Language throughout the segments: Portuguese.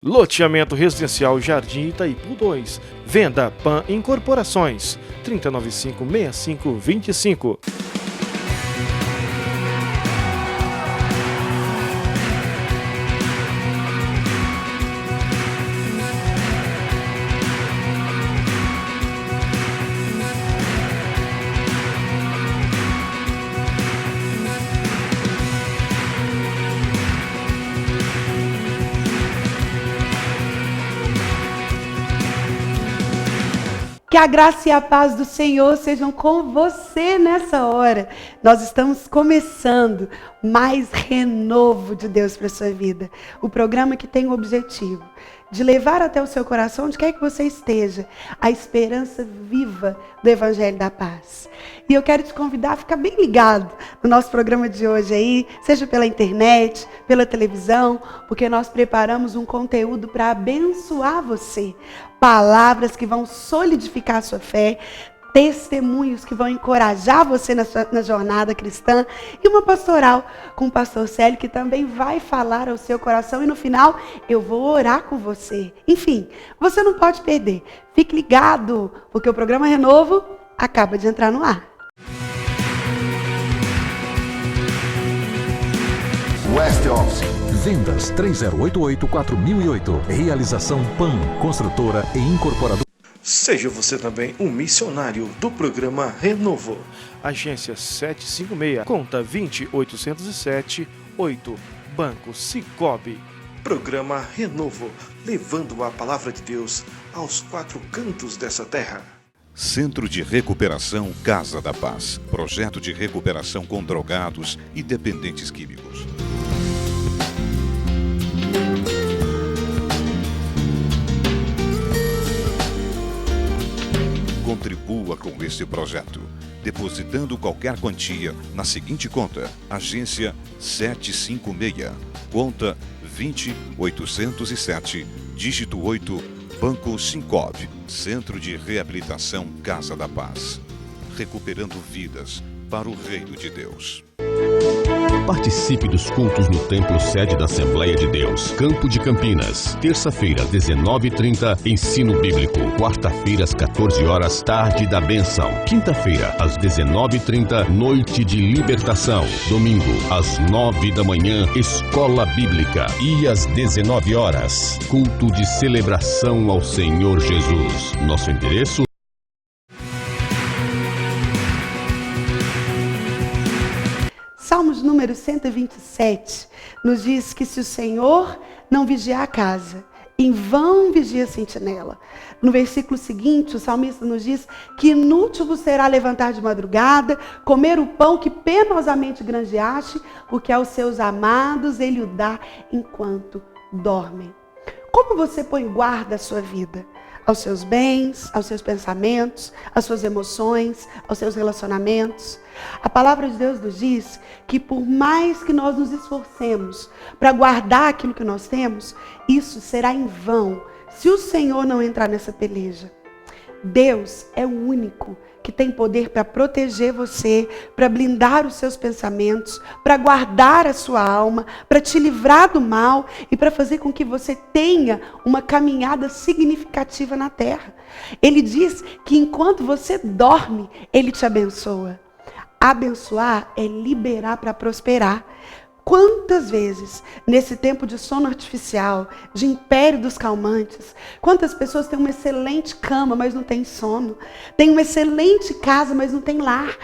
Loteamento residencial Jardim Itaipu 2. Venda Pan Incorporações. 3095-6525. Que a graça e a paz do Senhor sejam com você nessa hora. Nós estamos começando mais renovo de Deus para a sua vida. O programa que tem o objetivo de levar até o seu coração, onde quer que você esteja, a esperança viva do Evangelho da Paz. E eu quero te convidar a ficar bem ligado no nosso programa de hoje aí, seja pela internet, pela televisão, porque nós preparamos um conteúdo para abençoar você. Palavras que vão solidificar a sua fé, testemunhos que vão encorajar você na jornada cristã e uma pastoral com o pastor Célio que também vai falar ao seu coração e no final eu vou orar com você. Enfim, você não pode perder. Fique ligado, porque o programa Renovo acaba de entrar no ar. West Office. Vendas 3088-4008. Realização PAN, construtora e incorporadora. Seja você também um missionário do programa Renovo. Agência 756, conta 20807-8, Banco Sicoob. Programa Renovo, levando a palavra de Deus aos quatro cantos dessa terra. Centro de Recuperação Casa da Paz. Projeto de recuperação com drogados e dependentes químicos. Contribua com este projeto, depositando qualquer quantia na seguinte conta: Agência 756, conta 20807, dígito 8, Banco Sicoob, Centro de Reabilitação Casa da Paz. Recuperando vidas para o Reino de Deus. Participe dos cultos no Templo Sede da Assembleia de Deus, Campo de Campinas. Terça-feira, 19h30, ensino bíblico. Quarta-feira, às 14 horas, tarde da bênção. Quinta-feira, às 19h30, noite de libertação. Domingo, às 9 da manhã, escola bíblica. E às 19 horas, culto de celebração ao Senhor Jesus. Nosso endereço: Salmos número 127 nos diz que se o Senhor não vigiar a casa, em vão vigia a sentinela. No versículo seguinte, o salmista nos diz que inútil vos será levantar de madrugada, comer o pão que penosamente granjeaste, porque aos seus amados ele o dá enquanto dormem. Como você põe guarda à sua vida? Aos seus bens, aos seus pensamentos, às suas emoções, aos seus relacionamentos. A palavra de Deus nos diz que por mais que nós nos esforcemos para guardar aquilo que nós temos, isso será em vão se o Senhor não entrar nessa peleja. Deus é o único que tem poder para proteger você, para blindar os seus pensamentos, para guardar a sua alma, para te livrar do mal e para fazer com que você tenha uma caminhada significativa na terra. Ele diz que enquanto você dorme, Ele te abençoa. Abençoar é liberar para prosperar. Quantas vezes, nesse tempo de sono artificial, de império dos calmantes, quantas pessoas têm uma excelente cama, mas não têm sono, têm uma excelente casa, mas não têm lar.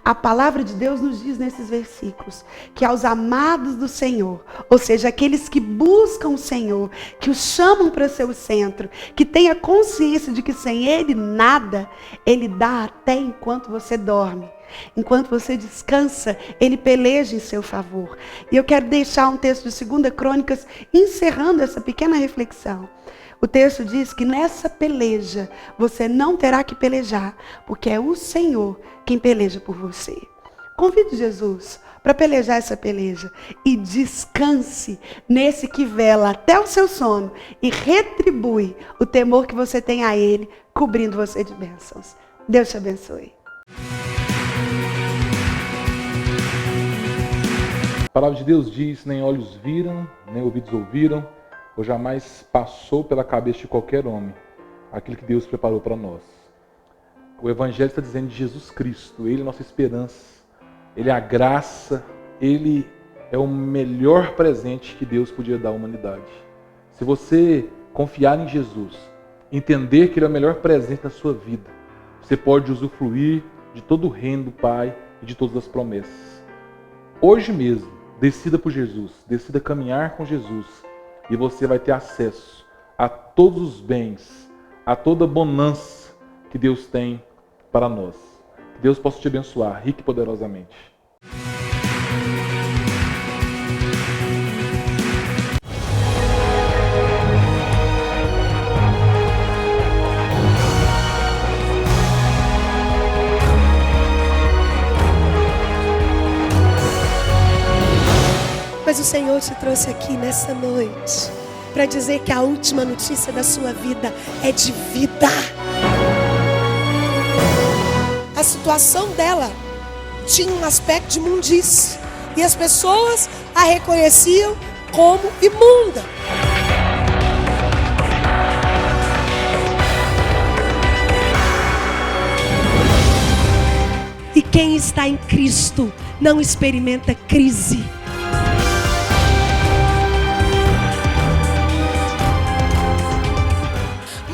A palavra de Deus nos diz nesses versículos que aos amados do Senhor, ou seja, aqueles que buscam o Senhor, que o chamam para ser o centro, que têm a consciência de que sem Ele nada, Ele dá até enquanto você dorme. Enquanto você descansa, Ele peleja em seu favor. E eu quero deixar um texto de 2 Crônicas encerrando essa pequena reflexão. O texto diz que nessa peleja você não terá que pelejar, porque é o Senhor quem peleja por você. Convide Jesus para pelejar essa peleja e descanse nesse que vela até o seu sono e retribui o temor que você tem a Ele, cobrindo você de bênçãos. Deus te abençoe. A palavra de Deus diz: nem olhos viram, nem ouvidos ouviram, ou jamais passou pela cabeça de qualquer homem aquilo que Deus preparou para nós. O Evangelho está dizendo de Jesus Cristo. Ele é a nossa esperança, Ele é a graça, Ele é o melhor presente que Deus podia dar à humanidade. Se você confiar em Jesus, entender que Ele é o melhor presente da sua vida, você pode usufruir de todo o reino do Pai e de todas as promessas. Hoje mesmo, decida por Jesus, decida caminhar com Jesus, e você vai ter acesso a todos os bens, a toda a bonança que Deus tem para nós. Que Deus possa te abençoar rico e poderosamente. Mas o Senhor te trouxe aqui nessa noite para dizer que a última notícia da sua vida é de vida. A situação dela tinha um aspecto de imundice e as pessoas a reconheciam como imunda. E quem está em Cristo não experimenta crise.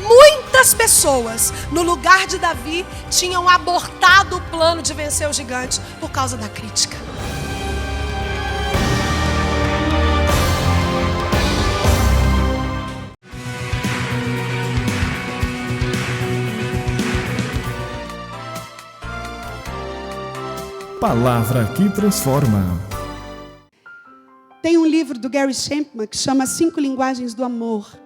Muitas pessoas, no lugar de Davi, tinham abortado o plano de vencer o gigante por causa da crítica. Palavra que transforma. Tem um livro do Gary Chapman que chama 5 Linguagens do Amor.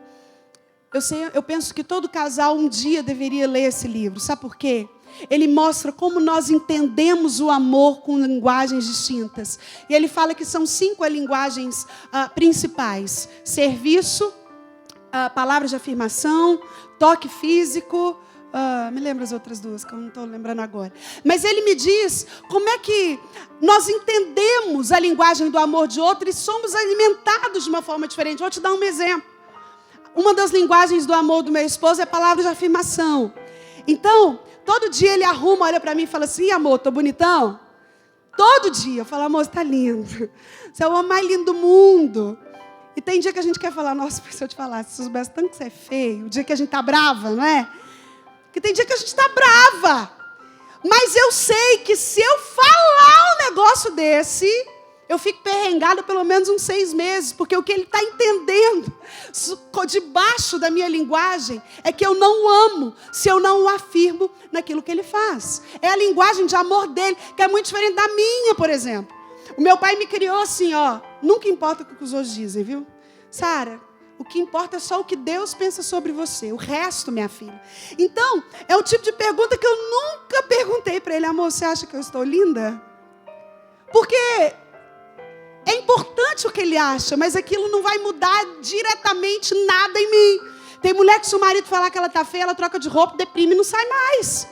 Eu penso que todo casal um dia deveria ler esse livro. Sabe por quê? Ele mostra como nós entendemos o amor com linguagens distintas. E ele fala que são 5 linguagens principais. Serviço, palavras de afirmação, toque físico. Me lembro as outras 2, que eu não estou lembrando agora. Mas ele me diz como é que nós entendemos a linguagem do amor de outro e somos alimentados de uma forma diferente. Vou te dar um exemplo. Uma das linguagens do amor do meu esposo é palavras de afirmação. Então, todo dia ele arruma, olha para mim e fala assim: amor, tô bonitão? Todo dia. Eu falo: amor, você tá lindo. Você é o homem mais lindo do mundo. E tem dia que a gente quer falar: nossa, se eu te falar, se soubesse tanto que você é feio. O dia que a gente tá brava, não é? Porque tem dia que a gente tá brava. Mas eu sei que se eu falar um negócio desse, eu fico perrengada pelo menos uns 6 meses, porque o que ele está entendendo debaixo da minha linguagem é que eu não o amo se eu não o afirmo naquilo que ele faz. É a linguagem de amor dele, que é muito diferente da minha, por exemplo. O meu pai me criou assim, ó, nunca importa o que os outros dizem, viu? Sara, o que importa é só o que Deus pensa sobre você. O resto, minha filha. Então, é o tipo de pergunta que eu nunca perguntei para ele: amor, você acha que eu estou linda? Porque é importante o que ele acha, mas aquilo não vai mudar diretamente nada em mim. Tem mulher que se o marido falar que ela está feia, ela troca de roupa, deprime e não sai mais.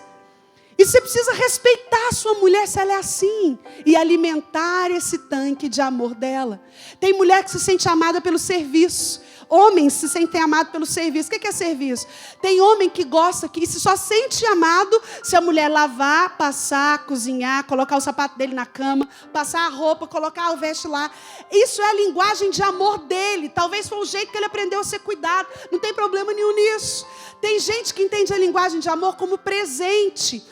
E você precisa respeitar a sua mulher se ela é assim e alimentar esse tanque de amor dela. Tem mulher que se sente amada pelo serviço. Homens se sentem amados pelo serviço. O que é serviço? Tem homem que gosta, que se só sente amado se a mulher lavar, passar, cozinhar, colocar o sapato dele na cama, passar a roupa, colocar o veste lá. Isso é a linguagem de amor dele. Talvez foi o jeito que ele aprendeu a ser cuidado. Não tem problema nenhum nisso. Tem gente que entende a linguagem de amor como presente.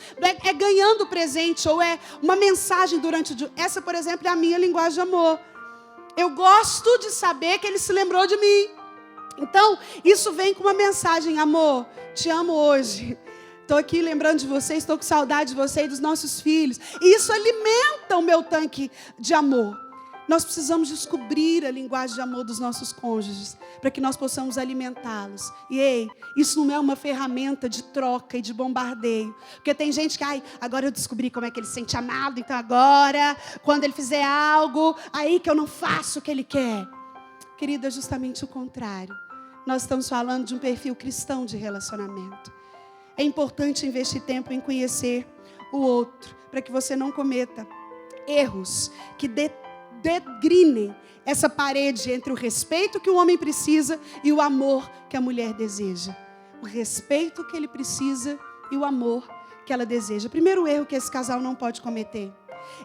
É ganhando presente ou é uma mensagem durante o dia. Essa, por exemplo, é a minha linguagem de amor. Eu gosto de saber que ele se lembrou de mim. Então, isso vem com uma mensagem: amor, te amo hoje. Estou aqui lembrando de vocês, estou com saudade de vocês e dos nossos filhos. E isso alimenta o meu tanque de amor. Nós precisamos descobrir a linguagem de amor dos nossos cônjuges, para que nós possamos alimentá-los. E ei, isso não é uma ferramenta de troca e de bombardeio. Porque tem gente que, agora eu descobri como é que ele se sente amado, então agora, quando ele fizer algo, aí que eu não faço o que ele quer. Querida, é justamente o contrário. Nós estamos falando de um perfil cristão de relacionamento. É importante investir tempo em conhecer o outro, para que você não cometa erros que degrinem essa parede entre o respeito que o homem precisa e o amor que a mulher deseja. O respeito que ele precisa e o amor que ela deseja. Primeiro erro que esse casal não pode cometer: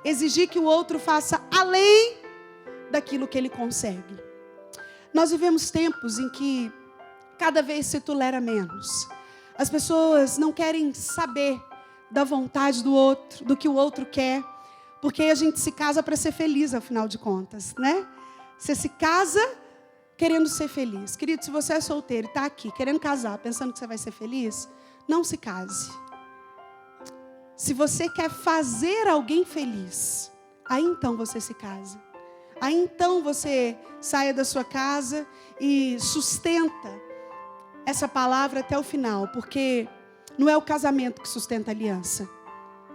exigir que o outro faça além daquilo que ele consegue. Nós vivemos tempos em que cada vez se tolera menos. As pessoas não querem saber da vontade do outro, do que o outro quer, porque a gente se casa para ser feliz, afinal de contas, né? Você se casa querendo ser feliz. Querido, se você é solteiro e está aqui querendo casar, pensando que você vai ser feliz, não se case. Se você quer fazer alguém feliz, aí então você se casa. Aí então você saia da sua casa e sustenta essa palavra até o final, porque não é o casamento que sustenta a aliança.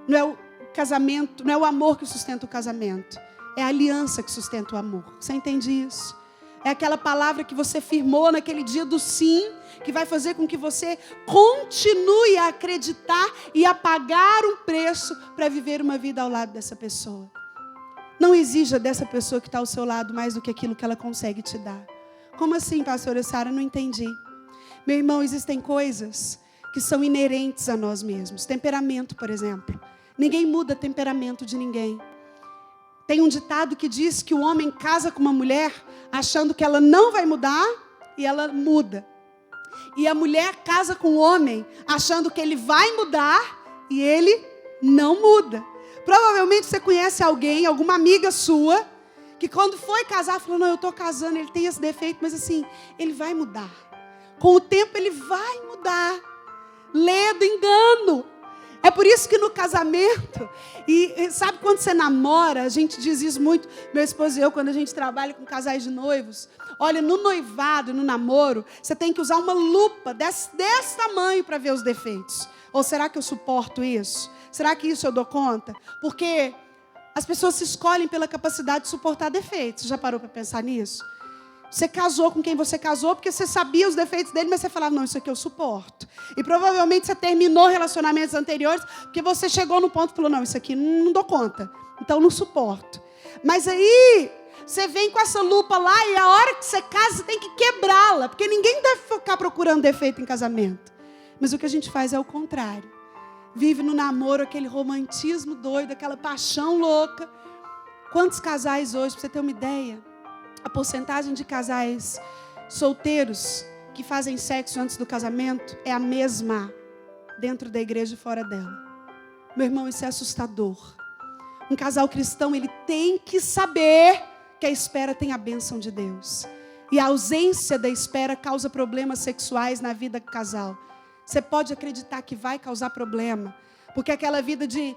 Não é o casamento, não é o amor que sustenta o casamento. É a aliança que sustenta o amor. Você entende isso? É aquela palavra que você firmou naquele dia do sim, que vai fazer com que você continue a acreditar e a pagar um preço para viver uma vida ao lado dessa pessoa. Não exija dessa pessoa que está ao seu lado mais do que aquilo que ela consegue te dar. Como assim, pastora Sara? Não entendi. Meu irmão, existem coisas que são inerentes a nós mesmos. Temperamento, por exemplo. Ninguém muda temperamento de ninguém. Tem um ditado que diz que o homem casa com uma mulher achando que ela não vai mudar e ela muda. E a mulher casa com o homem achando que ele vai mudar e ele não muda. Provavelmente você conhece alguém, alguma amiga sua, que quando foi casar falou, não, eu estou casando, ele tem esse defeito, mas assim, ele vai mudar. Com o tempo ele vai mudar. Lê do engano. É por isso que no casamento, e sabe quando você namora, a gente diz isso muito, meu esposo e eu, quando a gente trabalha com casais de noivos, olha, no noivado, no namoro, você tem que usar uma lupa desse tamanho para ver os defeitos. Ou será que eu suporto isso? Será que isso eu dou conta? Porque as pessoas se escolhem pela capacidade de suportar defeitos. Você já parou para pensar nisso? Você casou com quem você casou porque você sabia os defeitos dele, mas você falava, não, isso aqui eu suporto. E provavelmente você terminou relacionamentos anteriores porque você chegou no ponto e falou, não, isso aqui não dou conta, então não suporto. Mas aí você vem com essa lupa lá e a hora que você casa, você tem que quebrá-la, porque ninguém deve ficar procurando defeito em casamento. Mas o que a gente faz é o contrário. Vive no namoro aquele romantismo doido, aquela paixão louca. Quantos casais hoje, para você ter uma ideia, a porcentagem de casais solteiros que fazem sexo antes do casamento é a mesma dentro da igreja e fora dela. Meu irmão, isso é assustador. Um casal cristão, ele tem que saber que a espera tem a bênção de Deus. E a ausência da espera causa problemas sexuais na vida do casal. Você pode acreditar que vai causar problema, porque aquela vida de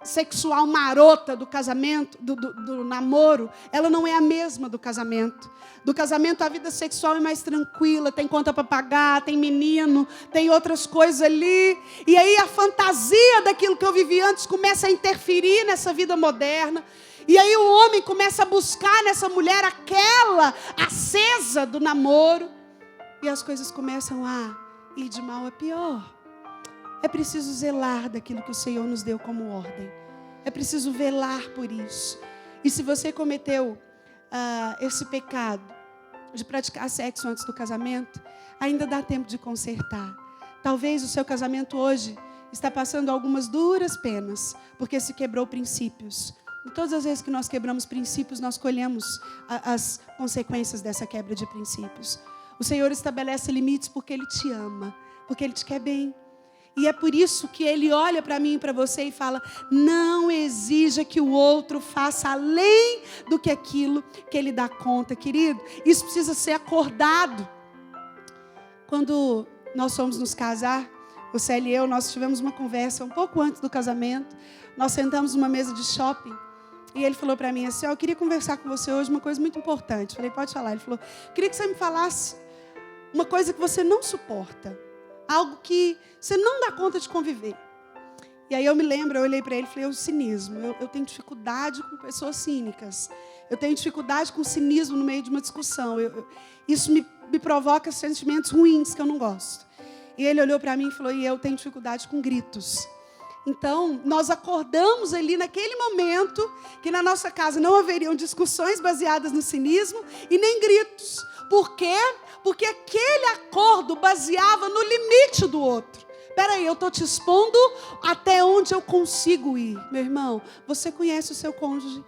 sexual marota do casamento, do namoro, ela não é a mesma do casamento. Do casamento a vida sexual é mais tranquila, tem conta para pagar, tem menino, tem outras coisas ali. E aí a fantasia daquilo que eu vivi antes começa a interferir nessa vida moderna. E aí o homem começa a buscar nessa mulher aquela acesa do namoro. E as coisas começam a ir de mal a pior. É preciso zelar daquilo que o Senhor nos deu como ordem. É preciso velar por isso. E se você cometeu esse pecado de praticar sexo antes do casamento, ainda dá tempo de consertar. Talvez o seu casamento hoje está passando algumas duras penas, porque se quebrou princípios. E todas as vezes que nós quebramos princípios, nós colhemos as consequências dessa quebra de princípios. O Senhor estabelece limites porque Ele te ama, porque Ele te quer bem. E é por isso que Ele olha para mim e para você e fala, não exija que o outro faça além do que aquilo que ele dá conta, querido. Isso precisa ser acordado. Quando nós fomos nos casar, o Célio e eu, nós tivemos uma conversa um pouco antes do casamento. Nós sentamos numa mesa de shopping e ele falou para mim assim, eu queria conversar com você hoje uma coisa muito importante. Eu falei, pode falar. Ele falou, queria que você me falasse uma coisa que você não suporta. Algo que você não dá conta de conviver. E aí eu me lembro, eu olhei para ele e falei, o cinismo. Eu tenho dificuldade com pessoas cínicas. Eu tenho dificuldade com cinismo no meio de uma discussão. Isso me provoca sentimentos ruins que eu não gosto. E ele olhou para mim e falou, e eu tenho dificuldade com gritos. Então, nós acordamos ali naquele momento que na nossa casa não haveriam discussões baseadas no cinismo e nem gritos. Por quê? Porque aquele acordo baseava no limite do outro. Peraí, eu estou te expondo até onde eu consigo ir. Meu irmão, você conhece o seu cônjuge.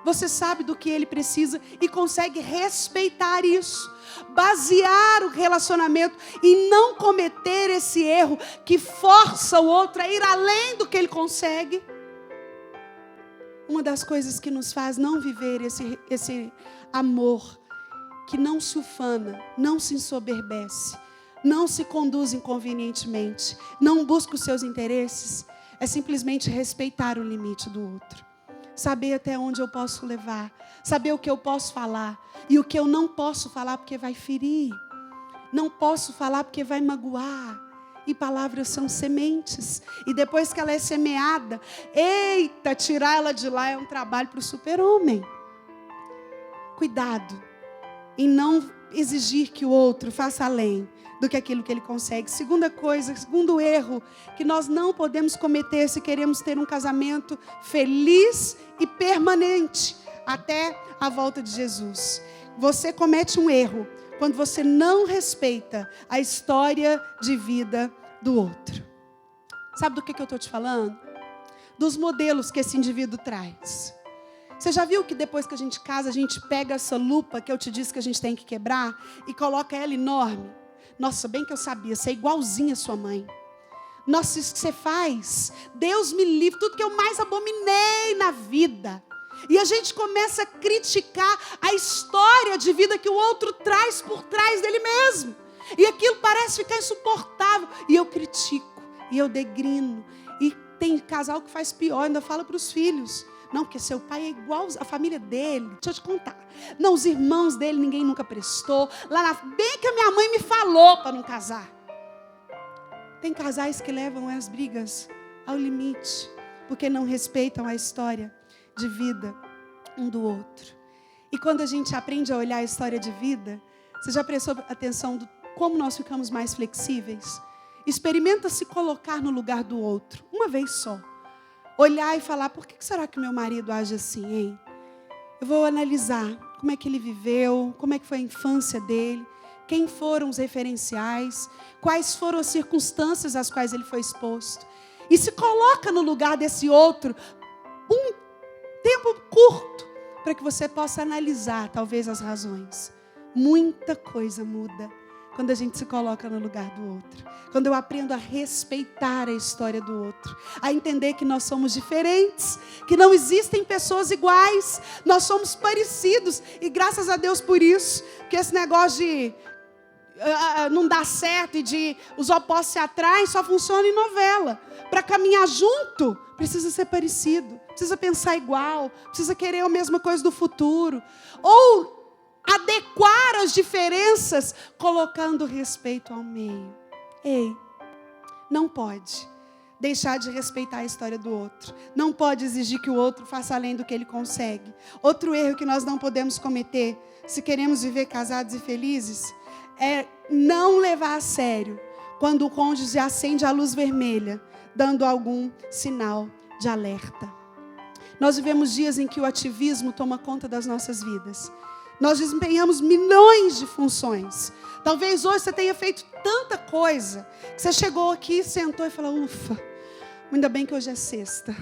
Você sabe do que ele precisa e consegue respeitar isso. Basear o relacionamento e não cometer esse erro que força o outro a ir além do que ele consegue. Uma das coisas que nos faz não viver esse amor que não se ufana, não se ensoberbece, não se conduz inconvenientemente, não busca os seus interesses, é simplesmente respeitar o limite do outro. Saber até onde eu posso levar, saber o que eu posso falar e o que eu não posso falar porque vai ferir, não posso falar porque vai magoar. E palavras são sementes, e depois que ela é semeada, eita, tirar ela de lá é um trabalho para o super-homem. Cuidado em não exigir que o outro faça além do que aquilo que ele consegue. Segunda coisa, segundo erro que nós não podemos cometer se queremos ter um casamento feliz e permanente até a volta de Jesus. Você comete um erro quando você não respeita a história de vida do outro. Sabe do que eu estou te falando? Dos modelos que esse indivíduo traz. Você já viu que depois que a gente casa, a gente pega essa lupa que eu te disse que a gente tem que quebrar e coloca ela enorme? Nossa, bem que eu sabia, você é igualzinha a sua mãe. Nossa, isso que você faz, Deus me livre, tudo que eu mais abominei na vida. E a gente começa a criticar a história de vida que o outro traz por trás dele mesmo. E aquilo parece ficar insuportável. E eu critico, e eu degrino. E tem casal que faz pior, ainda fala para os filhos. Não, porque seu pai é igual a família dele. Deixa eu te contar. Não, os irmãos dele ninguém nunca prestou. Bem que a minha mãe me falou para não casar. Tem casais que levam as brigas ao limite, porque não respeitam a história de vida um do outro. E quando a gente aprende a olhar a história de vida, você já prestou atenção do como nós ficamos mais flexíveis? Experimenta se colocar no lugar do outro, uma vez só. Olhar e falar, por que será que meu marido age assim, hein? Eu vou analisar como é que ele viveu, como é que foi a infância dele, quem foram os referenciais, quais foram as circunstâncias às quais ele foi exposto. E se coloca no lugar desse outro um tempo curto, para que você possa analisar talvez as razões. Muita coisa muda quando a gente se coloca no lugar do outro. Quando eu aprendo a respeitar a história do outro. A entender que nós somos diferentes. Que não existem pessoas iguais. Nós somos parecidos. E graças a Deus por isso. Que esse negócio de não dar certo e de os opostos se atraem só funciona em novela. Para caminhar junto, precisa ser parecido. Precisa pensar igual. Precisa querer a mesma coisa do futuro. Ou adequar as diferenças, colocando respeito ao meio. Ei, não pode deixar de respeitar a história do outro. Não pode exigir que o outro faça além do que ele consegue. Outro erro que nós não podemos cometer, se queremos viver casados e felizes, é não levar a sério quando o cônjuge acende a luz vermelha, dando algum sinal de alerta. Nós vivemos dias em que o ativismo toma conta das nossas vidas. Nós desempenhamos milhões de funções. Talvez hoje você tenha feito tanta coisa, que você chegou aqui, sentou e falou, ufa, ainda bem que hoje é sexta.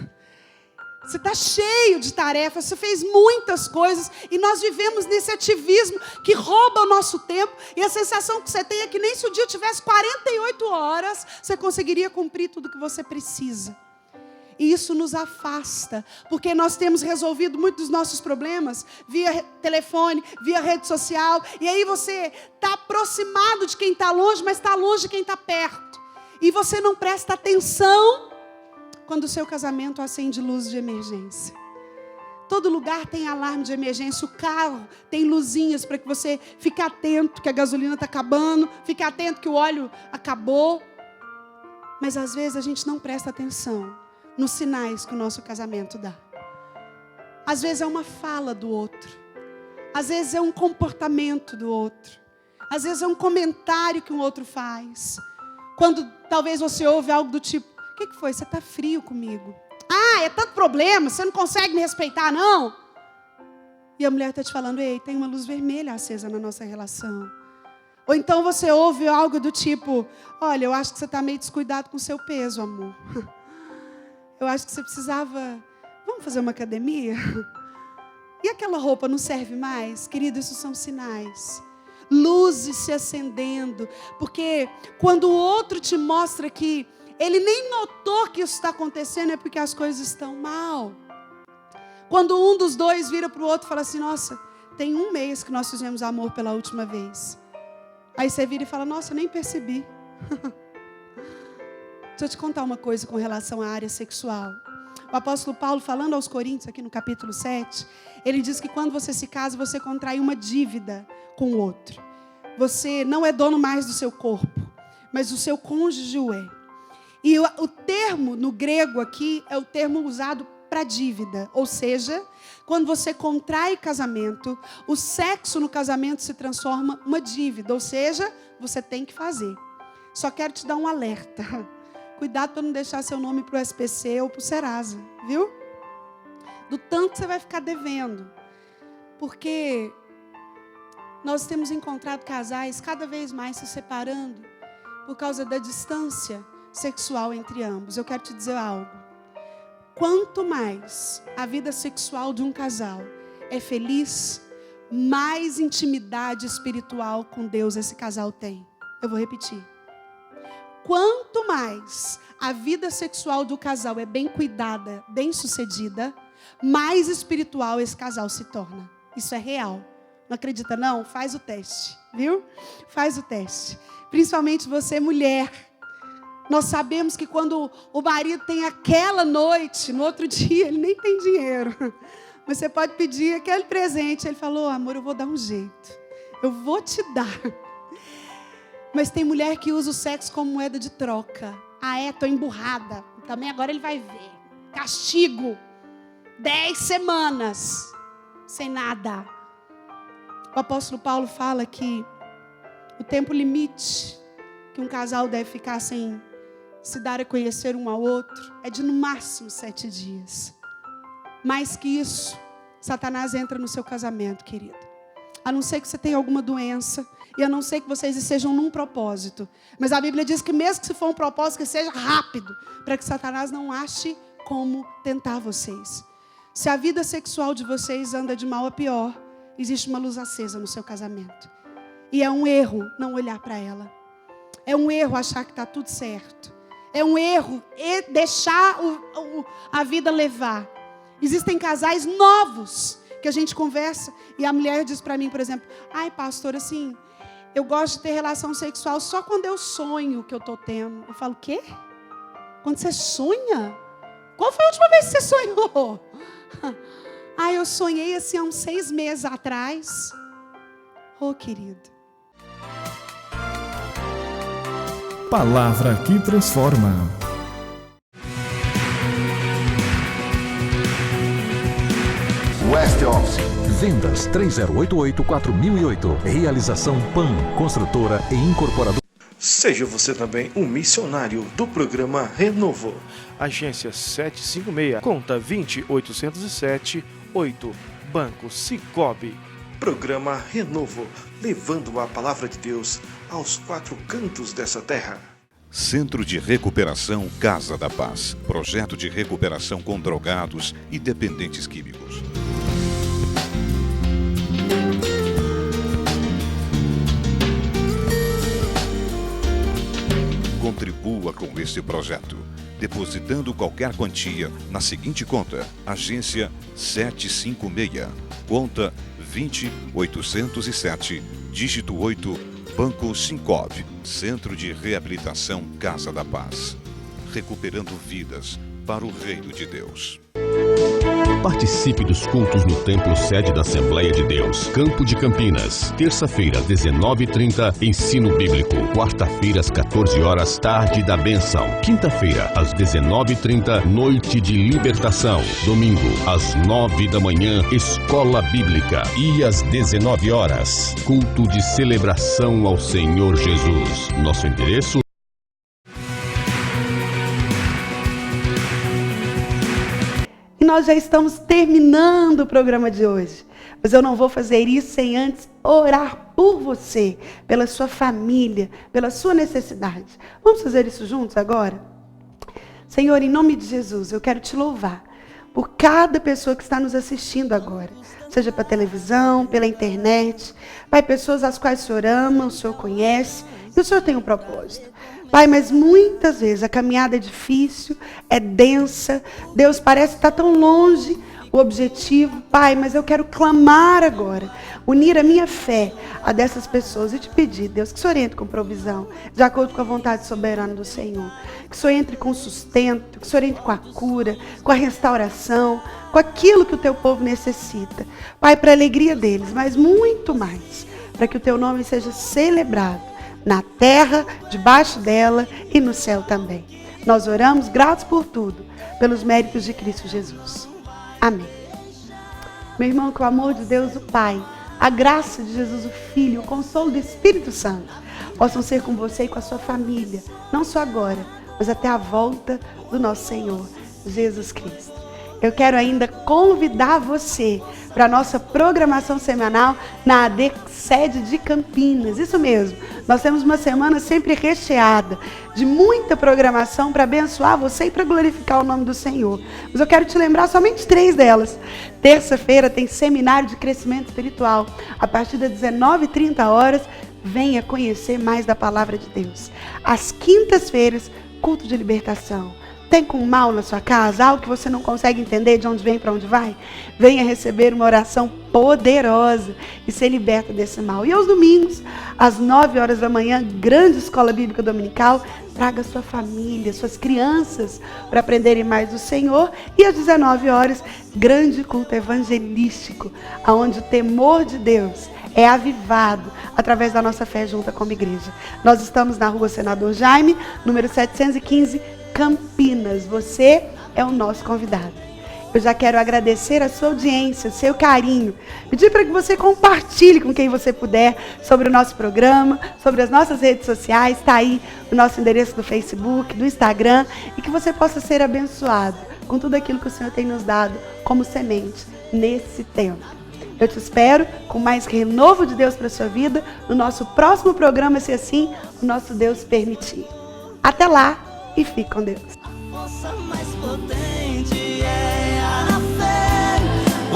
Você está cheio de tarefas, você fez muitas coisas, e nós vivemos nesse ativismo que rouba o nosso tempo, e a sensação que você tem é que nem se o dia tivesse 48 horas, você conseguiria cumprir tudo que você precisa. E isso nos afasta, porque nós temos resolvido muitos dos nossos problemas via telefone, via rede social. E aí você está aproximado de quem está longe, mas está longe de quem está perto. E você não presta atenção quando o seu casamento acende luz de emergência. Todo lugar tem alarme de emergência. O carro tem luzinhas para que você fique atento que a gasolina está acabando, fique atento que o óleo acabou. Mas às vezes a gente não presta atenção nos sinais que o nosso casamento dá. Às vezes é uma fala do outro. Às vezes é um comportamento do outro. Às vezes é um comentário que um outro faz. Quando talvez você ouve algo do tipo, O que foi? Você está frio comigo. Ah, é tanto problema, você não consegue me respeitar, não? E a mulher está te falando, ei, tem uma luz vermelha acesa na nossa relação. Ou então você ouve algo do tipo, olha, eu acho que você está meio descuidado com o seu peso, amor. Eu acho que você precisava, vamos fazer uma academia? E aquela roupa não serve mais? Querido, isso são sinais. Luzes se acendendo. Porque quando o outro te mostra que ele nem notou que isso está acontecendo, é porque as coisas estão mal. Quando um dos dois vira para o outro e fala assim, nossa, tem 1 mês que nós fizemos amor pela última vez. Aí você vira e fala, nossa, nem percebi. Deixa eu te contar uma coisa com relação à área sexual. O apóstolo Paulo, falando aos Coríntios, aqui no capítulo 7, ele diz que quando você se casa, você contrai uma dívida com o outro. Você não é dono mais do seu corpo, mas o seu cônjuge o é. E o termo no grego aqui é o termo usado para dívida. Ou seja, quando você contrai casamento, o sexo no casamento se transforma uma dívida. Ou seja, você tem que fazer. Só quero te dar um alerta. Cuidado para não deixar seu nome para o SPC ou para o Serasa, viu? Do tanto que você vai ficar devendo. Porque nós temos encontrado casais cada vez mais se separando por causa da distância sexual entre ambos. Eu quero te dizer algo. Quanto mais a vida sexual de um casal é feliz, mais intimidade espiritual com Deus esse casal tem. Eu vou repetir. Quanto mais a vida sexual do casal é bem cuidada, bem sucedida, mais espiritual esse casal se torna. Isso é real. Não acredita não? Faz o teste, viu? Faz o teste. Principalmente você, mulher. Nós sabemos que quando o marido tem aquela noite, no outro dia ele nem tem dinheiro. Mas você pode pedir aquele presente. Ele falou, amor, eu vou dar um jeito. Eu vou te dar. Mas tem mulher que usa o sexo como moeda de troca. Ah, tô emburrada. Também agora ele vai ver. Castigo. 10 semanas. Sem nada. O apóstolo Paulo fala que o tempo limite que um casal deve ficar sem se dar a conhecer um ao outro é de no máximo 7 dias. Mais que isso, Satanás entra no seu casamento, querido. A não ser que você tenha alguma doença, e a não ser que vocês estejam num propósito. Mas a Bíblia diz que mesmo que se for um propósito, que seja rápido, para que Satanás não ache como tentar vocês. Se a vida sexual de vocês anda de mal a pior, existe uma luz acesa no seu casamento. E é um erro não olhar para ela. É um erro achar que está tudo certo. É um erro deixar a vida levar. Existem casais novos que a gente conversa e a mulher diz para mim, por exemplo, ai pastor, assim, eu gosto de ter relação sexual só quando eu sonho que eu estou tendo. Eu falo, o quê? Quando você sonha? Qual foi a última vez que você sonhou? Ah, eu sonhei assim há uns 6 meses atrás. Oh, querido. Palavra que transforma. West Office. Vendas 3088-4008. Realização PAN, construtora e incorporadora. Seja você também um missionário do programa Renovo. Agência 756, conta 20807, 8, Banco Cicobi. Programa Renovo, levando a palavra de Deus aos 4 cantos dessa terra. Centro de Recuperação Casa da Paz. Projeto de recuperação com drogados e dependentes químicos. Contribua com este projeto, depositando qualquer quantia na seguinte conta: Agência 756, conta 20807, dígito 8, Banco Cicobi, Centro de Reabilitação Casa da Paz. Recuperando vidas para o Reino de Deus. Participe dos cultos no Templo Sede da Assembleia de Deus, Campo de Campinas. Terça-feira, 19h30, ensino bíblico. Quarta-feira, às 14 horas, tarde da bênção. Quinta-feira, às 19h30, noite de libertação. Domingo, às 9 da manhã, escola bíblica. E às 19 horas, culto de celebração ao Senhor Jesus. Nosso endereço: nós já estamos terminando o programa de hoje. Mas eu não vou fazer isso sem antes orar por você, pela sua família, pela sua necessidade. Vamos fazer isso juntos agora? Senhor, em nome de Jesus, eu quero te louvar por cada pessoa que está nos assistindo agora, seja pela televisão, pela internet. Pai, pessoas às quais o Senhor ama, o Senhor conhece e o Senhor tem um propósito. Pai, mas muitas vezes a caminhada é difícil, é densa. Deus, parece estar tão longe o objetivo. Pai, mas eu quero clamar agora, unir a minha fé a dessas pessoas e te pedir, Deus, que o Senhor entre com provisão, de acordo com a vontade soberana do Senhor. Que o Senhor entre com sustento, que o Senhor entre com a cura, com a restauração, com aquilo que o teu povo necessita. Pai, para a alegria deles, mas muito mais, para que o teu nome seja celebrado na terra, debaixo dela e no céu também. Nós oramos gratos por tudo, pelos méritos de Cristo Jesus. Amém. Meu irmão, que o amor de Deus, o Pai, a graça de Jesus, o Filho, o consolo do Espírito Santo, possam ser com você e com a sua família, não só agora, mas até a volta do nosso Senhor, Jesus Cristo. Eu quero ainda convidar você para a nossa programação semanal na AD Sede de Campinas. Isso mesmo, nós temos uma semana sempre recheada de muita programação para abençoar você e para glorificar o nome do Senhor. Mas eu quero te lembrar somente 3 delas. Terça-feira tem seminário de crescimento espiritual. A partir das 19h30, venha conhecer mais da palavra de Deus. Às quintas-feiras, culto de libertação. Tem com mal na sua casa, algo que você não consegue entender de onde vem para onde vai? Venha receber uma oração poderosa e ser liberta desse mal. E aos domingos, às 9h, grande escola bíblica dominical. Traga sua família, suas crianças para aprenderem mais do Senhor. E às 19h, grande culto evangelístico, onde o temor de Deus é avivado através da nossa fé junta como igreja. Nós estamos na Rua Senador Jaime, número 715, Campinas. Você é o nosso convidado. Eu já quero agradecer a sua audiência, o seu carinho. Pedir para que você compartilhe com quem você puder sobre o nosso programa, sobre as nossas redes sociais. Está aí o nosso endereço do Facebook, do Instagram. E que você possa ser abençoado com tudo aquilo que o Senhor tem nos dado como semente nesse tempo. Eu te espero com mais renovo de Deus para a sua vida no nosso próximo programa, se assim o nosso Deus permitir. Até lá! E fique com Deus. A força mais potente é a fé.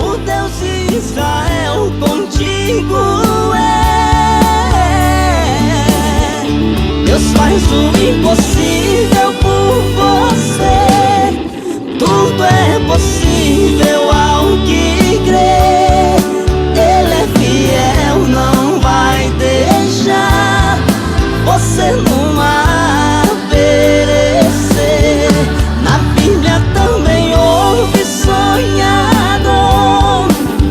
O Deus de Israel contigo é. Deus faz o impossível por você. Tudo é possível ao que crê. Ele é fiel, não vai deixar você numa na Bíblia também houve sonhador.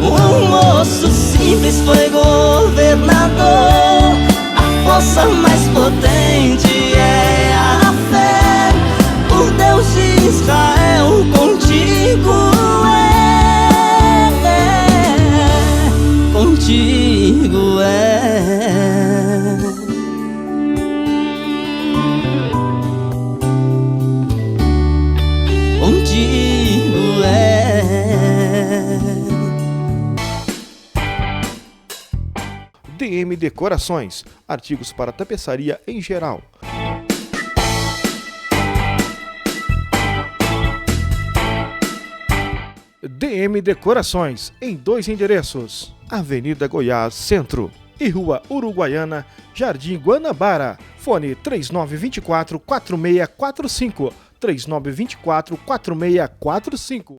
Um moço simples foi governador. A força mais potente é a fé. O Deus de Israel contigo é. Contigo é. Contigo é. DM Decorações, artigos para tapeçaria em geral. DM Decorações, em 2 endereços: Avenida Goiás Centro e Rua Uruguaiana, Jardim Guanabara. Fone 3924-4645. 3924-4645.